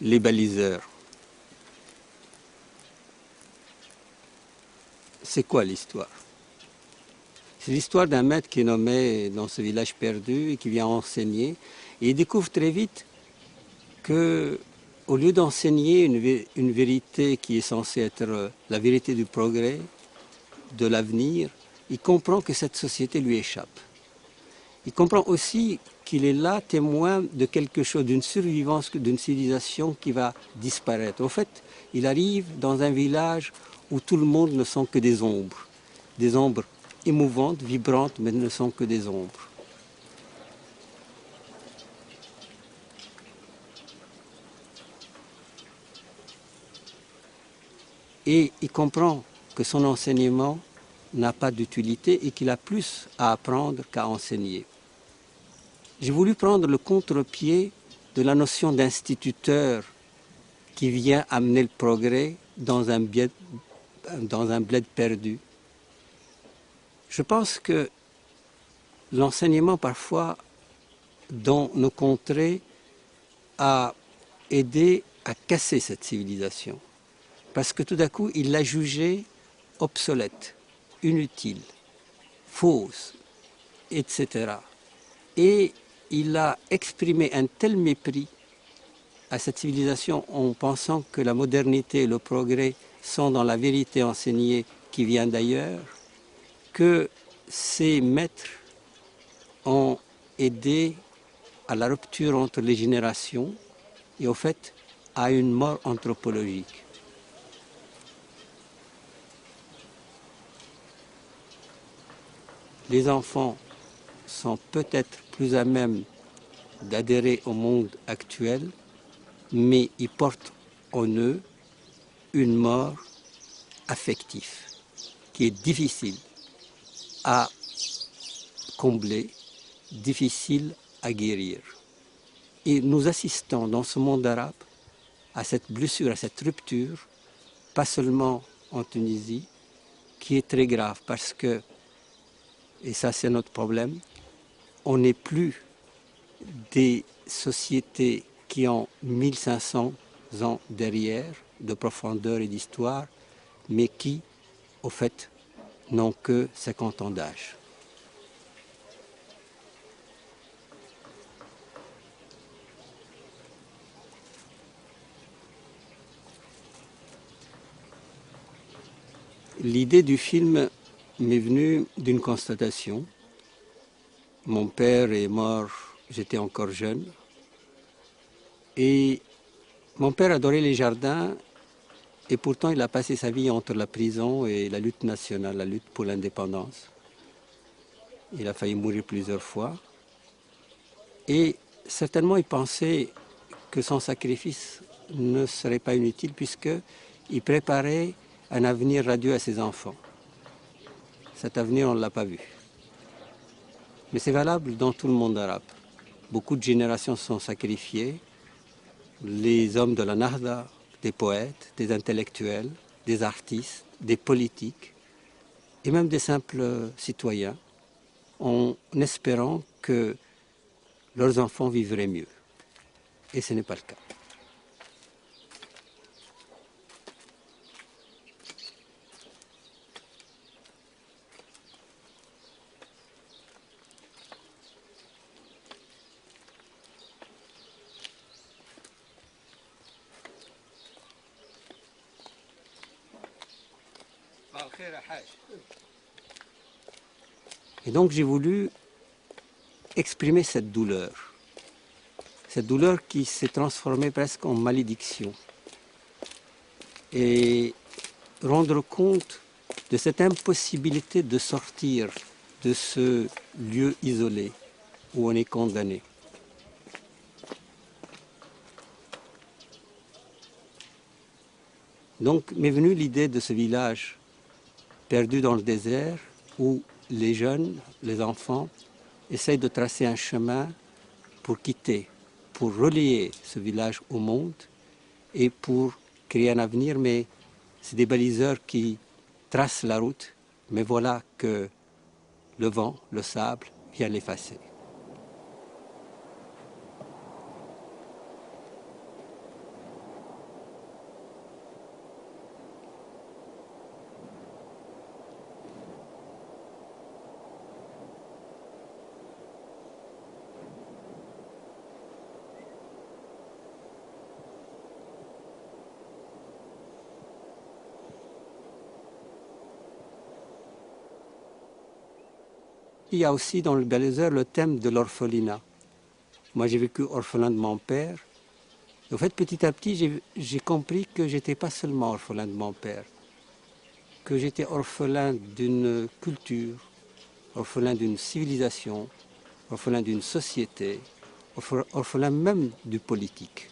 les baliseurs. C'est quoi l'histoire? C'est l'histoire d'un maître qui est nommé dans ce village perdu et qui vient enseigner. Et il découvre très vite que, au lieu d'enseigner une vérité qui est censée être la vérité du progrès, de l'avenir, il comprend que cette société lui échappe. Il comprend aussi qu'il est là témoin de quelque chose, d'une survivance, d'une civilisation qui va disparaître. En fait, il arrive dans un village où tout le monde ne sont que des ombres émouvantes, vibrantes, mais ne sont que des ombres. Et il comprend que son enseignement n'a pas d'utilité et qu'il a plus à apprendre qu'à enseigner. J'ai voulu prendre le contre-pied de la notion d'instituteur qui vient amener le progrès dans un bled perdu. Je pense que l'enseignement, parfois, dans nos contrées, a aidé à casser cette civilisation. Parce que tout d'un coup, il l'a jugée obsolète, inutile, fausse, etc. Et il a exprimé un tel mépris à cette civilisation en pensant que la modernité et le progrès sont dans la vérité enseignée qui vient d'ailleurs, que ces maîtres ont aidé à la rupture entre les générations et au fait à une mort anthropologique. Les enfants sont peut-être plus à même d'adhérer au monde actuel, mais ils portent en eux une mort affective qui est difficile à combler, difficile à guérir. Et nous assistons dans ce monde arabe à cette blessure, à cette rupture, pas seulement en Tunisie, qui est très grave parce que, et ça c'est notre problème, on n'est plus des sociétés qui ont 1500 ans derrière de profondeur et d'histoire, mais qui, au fait, n'ont que 50 ans d'âge. L'idée du film m'est venue d'une constatation. Mon père est mort, j'étais encore jeune, et mon père adorait les jardins, et pourtant il a passé sa vie entre la prison et la lutte nationale, la lutte pour l'indépendance. Il a failli mourir plusieurs fois, et certainement il pensait que son sacrifice ne serait pas inutile puisqu'il préparait un avenir radieux à ses enfants. Cet avenir, on ne l'a pas vu. Mais c'est valable dans tout le monde arabe. Beaucoup de générations sont sacrifiées. Les hommes de la Nahda, des poètes, des intellectuels, des artistes, des politiques et même des simples citoyens en espérant que leurs enfants vivraient mieux. Et ce n'est pas le cas. Et donc j'ai voulu exprimer cette douleur qui s'est transformée presque en malédiction, et rendre compte de cette impossibilité de sortir de ce lieu isolé où on est condamné. Donc m'est venue l'idée de ce village perdu dans le désert où les jeunes, les enfants, essayent de tracer un chemin pour quitter, pour relier ce village au monde et pour créer un avenir, mais c'est des baliseurs qui tracent la route, mais voilà que le vent, le sable, vient l'effacer. Il y a aussi dans le Baliseur le thème de l'orphelinat. Moi, j'ai vécu orphelin de mon père. En fait, petit à petit, j'ai compris que j'étais pas seulement orphelin de mon père, que j'étais orphelin d'une culture, orphelin d'une civilisation, orphelin d'une société, orphelin même du politique.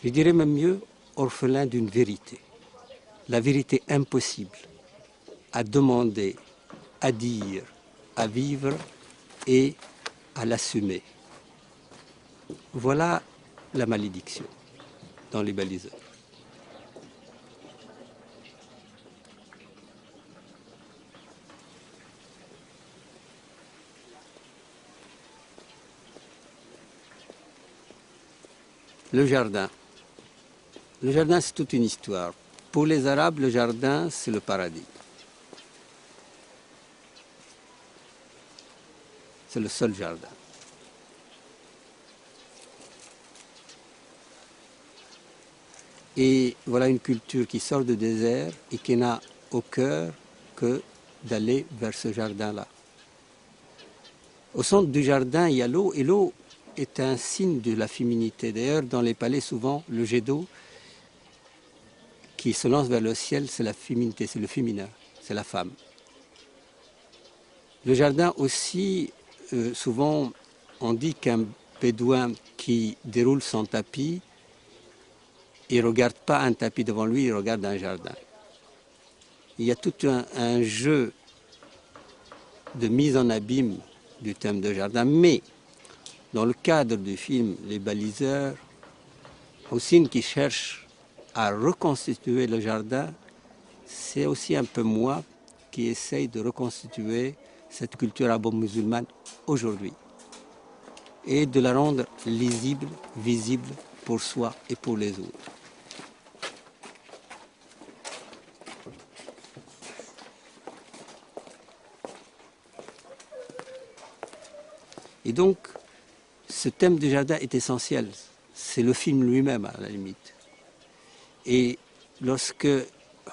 Je dirais même mieux, orphelin d'une vérité. La vérité impossible à demander, à dire, à vivre et à l'assumer. Voilà la malédiction dans les Baliseurs. Le jardin. Le jardin, c'est toute une histoire. Pour les Arabes, le jardin, c'est le paradis. C'est le seul jardin. Et voilà une culture qui sort du désert et qui n'a au cœur que d'aller vers ce jardin-là. Au centre du jardin, il y a l'eau, et l'eau est un signe de la féminité. D'ailleurs, dans les palais, souvent, le jet d'eau qui se lance vers le ciel, c'est la féminité, c'est le féminin, c'est la femme. Le jardin aussi, souvent, on dit qu'un bédouin qui déroule son tapis, il ne regarde pas un tapis devant lui, il regarde un jardin. Il y a tout un jeu de mise en abîme du thème de jardin, mais dans le cadre du film Les Baliseurs, Houssine qui cherche à reconstituer le jardin, c'est aussi un peu moi qui essaye de reconstituer cette culture arabo-musulmane aujourd'hui et de la rendre lisible, visible pour soi et pour les autres. Et donc, ce thème du jardin est essentiel. C'est le film lui-même, à la limite. Et lorsque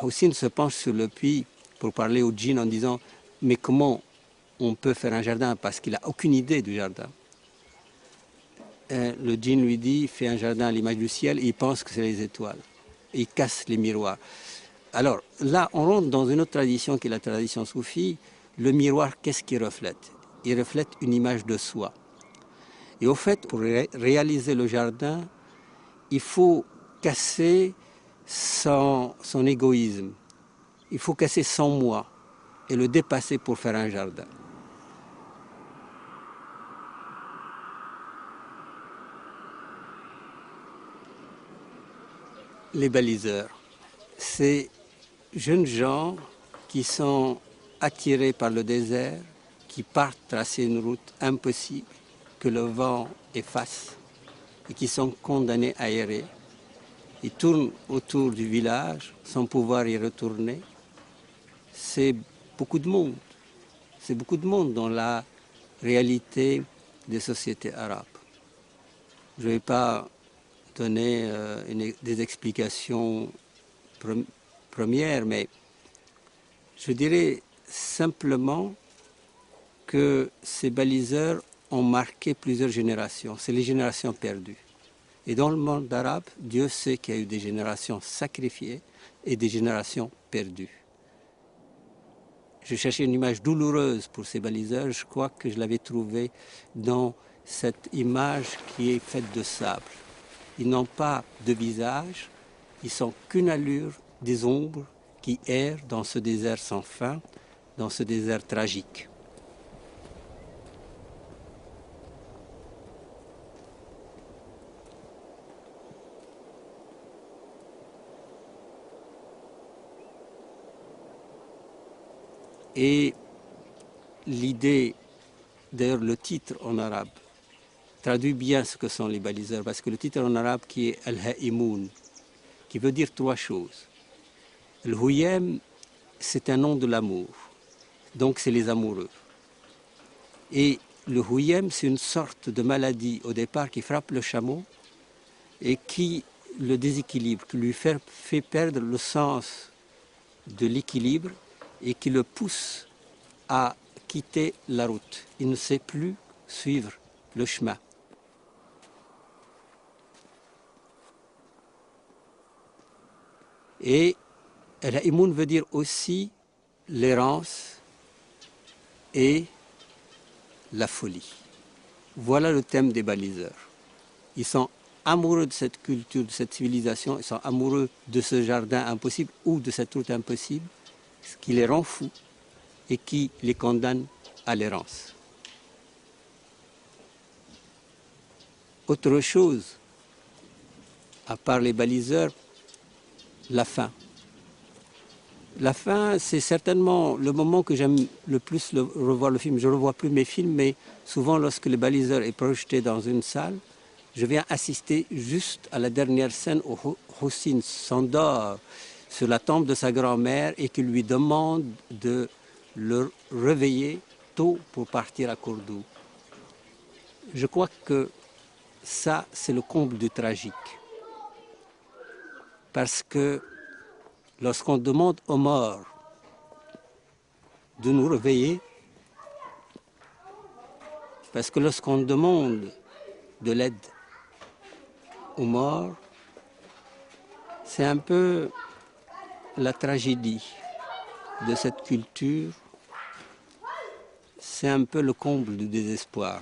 Houssine se penche sur le puits pour parler au djinn en disant « Mais comment on peut faire un jardin ?» parce qu'il n'a aucune idée du jardin. Le djinn lui dit « Fais un jardin à l'image du ciel » et il pense que c'est les étoiles. Et il casse les miroirs. Alors là, on rentre dans une autre tradition qui est la tradition soufie. Le miroir, qu'est-ce qu'il reflète? Il reflète une image de soi. Et au fait, pour réaliser le jardin, il faut casser son égoïsme. Il faut casser son moi et le dépasser pour faire un jardin. Les baliseurs, c'est jeunes gens qui sont attirés par le désert, qui partent tracer une route impossible que le vent efface et qui sont condamnés à errer. Ils tournent autour du village sans pouvoir y retourner. C'est beaucoup de monde. C'est beaucoup de monde dans la réalité des sociétés arabes. Je ne vais pas donner des explications premières, mais je dirais simplement que ces baliseurs ont marqué plusieurs générations. C'est les générations perdues. Et dans le monde arabe, Dieu sait qu'il y a eu des générations sacrifiées et des générations perdues. Je cherchais une image douloureuse pour ces baliseurs. Je crois que je l'avais trouvée dans cette image qui est faite de sable. Ils n'ont pas de visage, ils sont qu'une allure des ombres qui errent dans ce désert sans fin, dans ce désert tragique. Et l'idée, d'ailleurs le titre en arabe, traduit bien ce que sont les baliseurs, parce que le titre en arabe qui est Al-Ha'imoun, qui veut dire trois choses. Le Huyem, c'est un nom de l'amour, donc c'est les amoureux. Et le Huyem, c'est une sorte de maladie au départ qui frappe le chameau et qui le déséquilibre, qui lui fait perdre le sens de l'équilibre et qui le pousse à quitté la route. Il ne sait plus suivre le chemin. Et Raïmoun veut dire aussi l'errance et la folie. Voilà le thème des baliseurs. Ils sont amoureux de cette culture, de cette civilisation, ils sont amoureux de ce jardin impossible ou de cette route impossible, ce qui les rend fous et qui les condamne à l'errance. Autre chose, à part les baliseurs, la fin. La fin, c'est certainement le moment que j'aime le plus revoir le film. Je ne revois plus mes films, mais souvent lorsque le baliseur est projeté dans une salle, je viens assister juste à la dernière scène où Houssine s'endort sur la tombe de sa grand-mère et qui lui demande de le réveiller tôt pour partir à Cordoue. Je crois que ça, c'est le comble du tragique. Parce que lorsqu'on demande aux morts de nous réveiller, parce que lorsqu'on demande de l'aide aux morts, c'est un peu la tragédie de cette culture, c'est un peu le comble du désespoir.